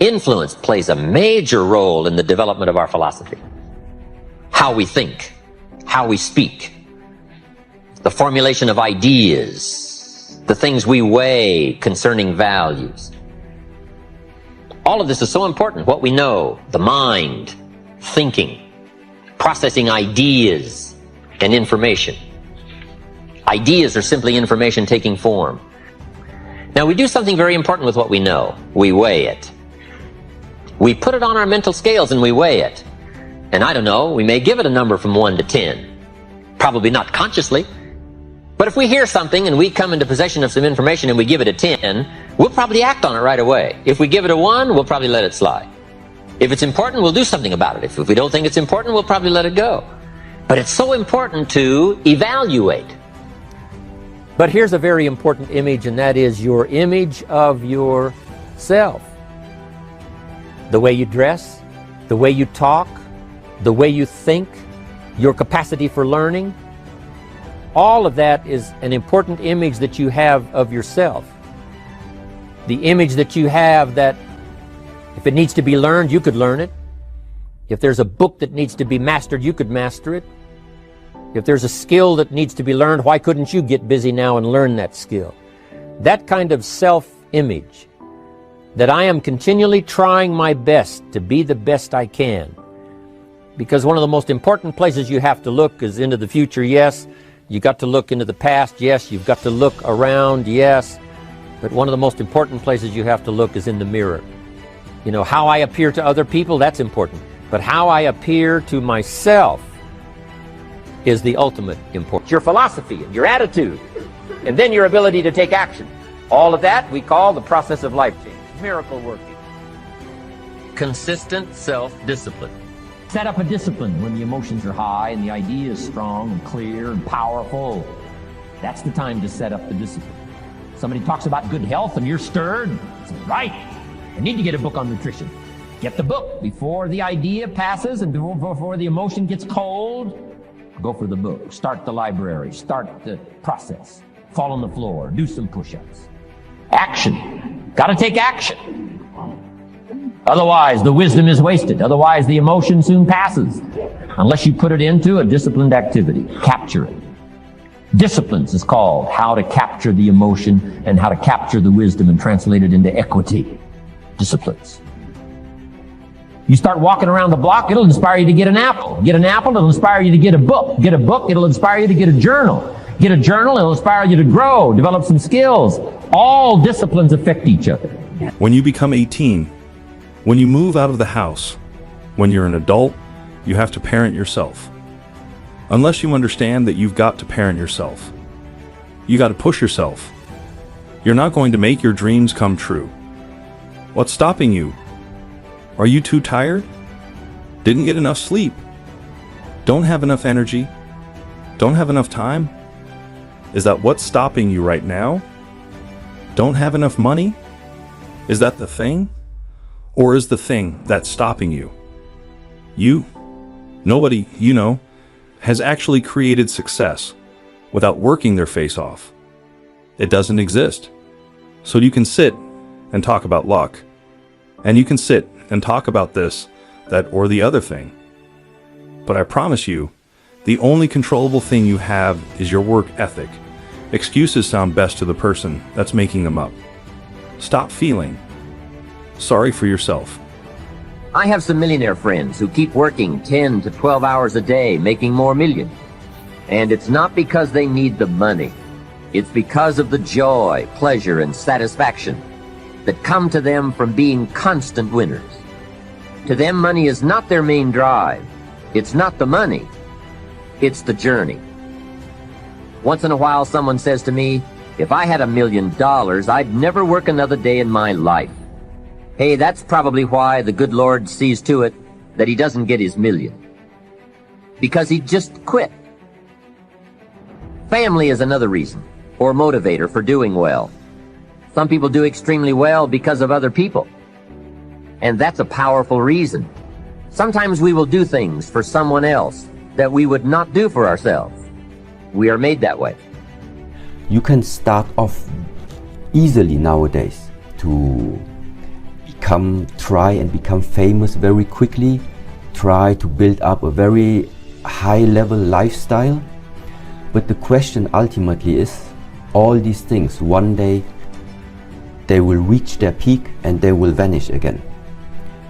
Influence plays a major role in the development of our philosophy. How we think, how we speak, the formulation of ideas, the things we weigh concerning values. All of this is so important. What we know, the mind, thinking, processing ideas and information. Ideas are simply information taking form. Now we do something very important with what we know. We weigh it. We put it on our mental scales and we weigh it. And I don't know, we may give it a number from 1 to 10. Probably not consciously. But if we hear something and we come into possession of some information and we give it a 10, we'll probably act on it right away. If we give it a 1, we'll probably let it slide. If it's important, we'll do something about it. If we don't think it's important, we'll probably let it go. But it's so important to evaluate. But here's a very important image, and that is your image of yourself. The way you dress, the way you talk, the way you think, your capacity for learning. All of that is an important image that you have of yourself. The image that you have that if it needs to be learned, you could learn it. If there's a book that needs to be mastered, you could master it. If there's a skill that needs to be learned, why couldn't you get busy now and learn that skill? That kind of self-image, that I am continually trying my best to be the best I can. Because one of the most important places you have to look is into the future, yes. You got to look into the past, yes. You've got to look around, yes. But one of the most important places you have to look is in the mirror. You know, how I appear to other people, that's important. But how I appear to myself is the ultimate importance. Your philosophy, your attitude, and then your ability to take action. All of that we call the process of life change. Miracle working. Consistent self-discipline. Set up a discipline when the emotions are high and the idea is strong and clear and powerful. That's the time to set up the discipline. Somebody talks about good health and you're stirred. It's right. I need to get a book on nutrition. Get the book before the idea passes and before the emotion gets cold. Go for the book. Start the library. Start the process. Fall on the floor. Do some push-ups. Action. Got to take action. Otherwise, the wisdom is wasted. Otherwise, the emotion soon passes. Unless you put it into a disciplined activity. Capture it. Disciplines is called how to capture the emotion and how to capture the wisdom and translate it into equity. Disciplines. You start walking around the block, it'll inspire you to get an apple. Get an apple, it'll inspire you to get a book. Get a book, it'll inspire you to get a journal. Get a journal, it'll inspire you to grow, develop some skills. All disciplines affect each other. When you become 18, when you move out of the house, when you're an adult, you have to parent yourself. Unless you understand that you've got to parent yourself. You got to push yourself. You're not going to make your dreams come true. What's stopping you? Are you too tired? Didn't get enough sleep? Don't have enough energy? Don't have enough time? Is that what's stopping you right now? Don't have enough money? Is that the thing? Or is the thing that's stopping you? You? Nobody, you know, has actually created success without working their face off. It doesn't exist. So you can sit and talk about luck. And you can sit and talk about this, that, or the other thing. But I promise you, the only controllable thing you have is your work ethic. Excuses sound best to the person that's making them up. Stop feeling sorry for yourself. I have some millionaire friends who keep working 10 to 12 hours a day, making more millions. And it's not because they need the money. It's because of the joy, pleasure, and satisfaction that come to them from being constant winners. To them, money is not their main drive. It's not the money. It's the journey. Once in a while, someone says to me, if I had $1 million, I'd never work another day in my life. Hey, that's probably why the good Lord sees to it that he doesn't get his million. Because he just quit. Family is another reason, or motivator for doing well. Some people do extremely well because of other people. And that's a powerful reason. Sometimes we will do things for someone else that we would not do for ourselves. We are made that way. You can start off easily nowadays to try and become famous very quickly, try to build up a very high level lifestyle. But the question ultimately is, all these things, one day they will reach their peak and they will vanish again.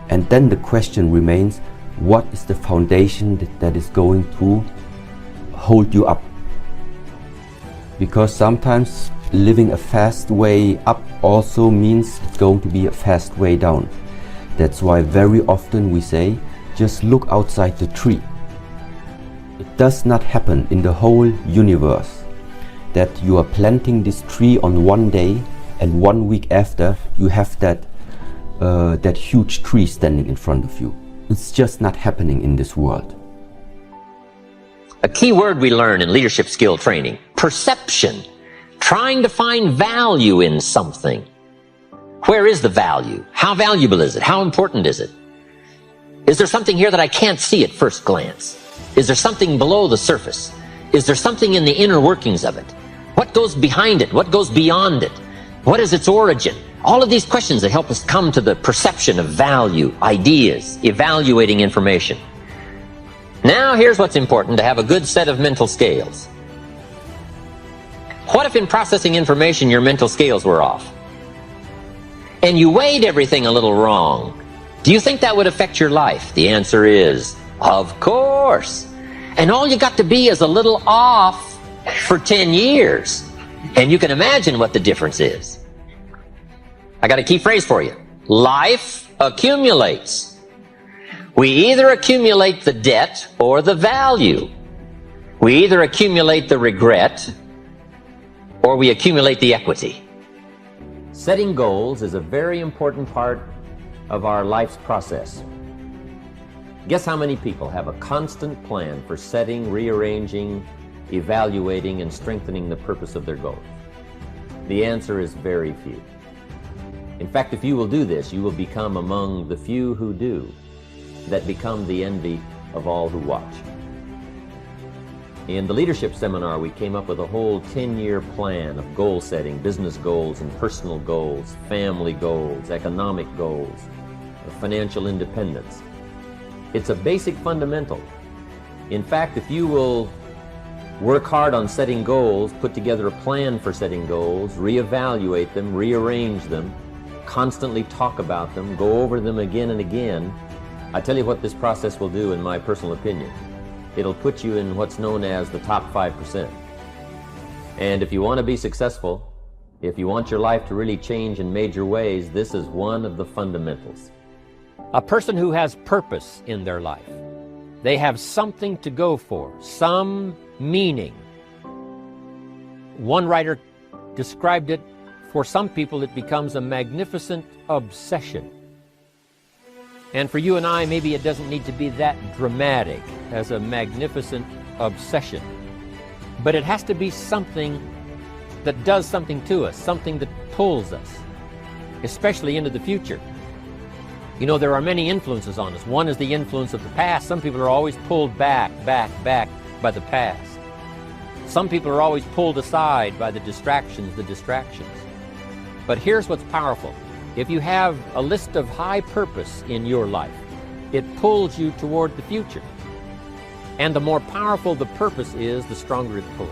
And then the question remains, what is the foundation that is going to hold you up? Because sometimes living a fast way up also means it's going to be a fast way down. That's why very often we say, just look outside the tree. It does not happen in the whole universe that you are planting this tree on one day and 1 week after you have that huge tree standing in front of you. It's just not happening in this world. A key word we learn in leadership skill training: perception. Trying to find value in something. Where is the value? How valuable is it? How important is it? Is there something here that I can't see at first glance? Is there something below the surface? Is there something in the inner workings of it? What goes behind it? What goes beyond it? What is its origin? All of these questions that help us come to the perception of value, ideas, evaluating information. Now here's what's important: to have a good set of mental scales. What if in processing information your mental scales were off? And you weighed everything a little wrong? Do you think that would affect your life? The answer is, of course. And all you got to be is a little off for 10 years. And you can imagine what the difference is. I got a key phrase for you. Life accumulates. We either accumulate the debt or the value. We either accumulate the regret or we accumulate the equity. Setting goals is a very important part of our life's process. Guess how many people have a constant plan for setting, rearranging, evaluating, and strengthening the purpose of their goals? The answer is very few. In fact, if you will do this, you will become among the few who do, that become the envy of all who watch. In the leadership seminar, we came up with a whole 10-year plan of goal setting, business goals and personal goals, family goals, economic goals, financial independence. It's a basic fundamental. In fact, if you will work hard on setting goals, put together a plan for setting goals, reevaluate them, rearrange them, constantly talk about them, go over them again and again, I tell you what this process will do, in my personal opinion. It'll put you in what's known as the top 5%. And if you want to be successful, if you want your life to really change in major ways, this is one of the fundamentals. A person who has purpose in their life, they have something to go for, some meaning. One writer described it, for some people it becomes a magnificent obsession. And for you and I, maybe it doesn't need to be that dramatic as a magnificent obsession. But it has to be something that does something to us, something that pulls us, especially into the future. You know, there are many influences on us. One is the influence of the past. Some people are always pulled back by the past. Some people are always pulled aside by the distractions. But here's what's powerful. If you have a list of high purpose in your life, it pulls you toward the future. And the more powerful the purpose is, the stronger it pulls.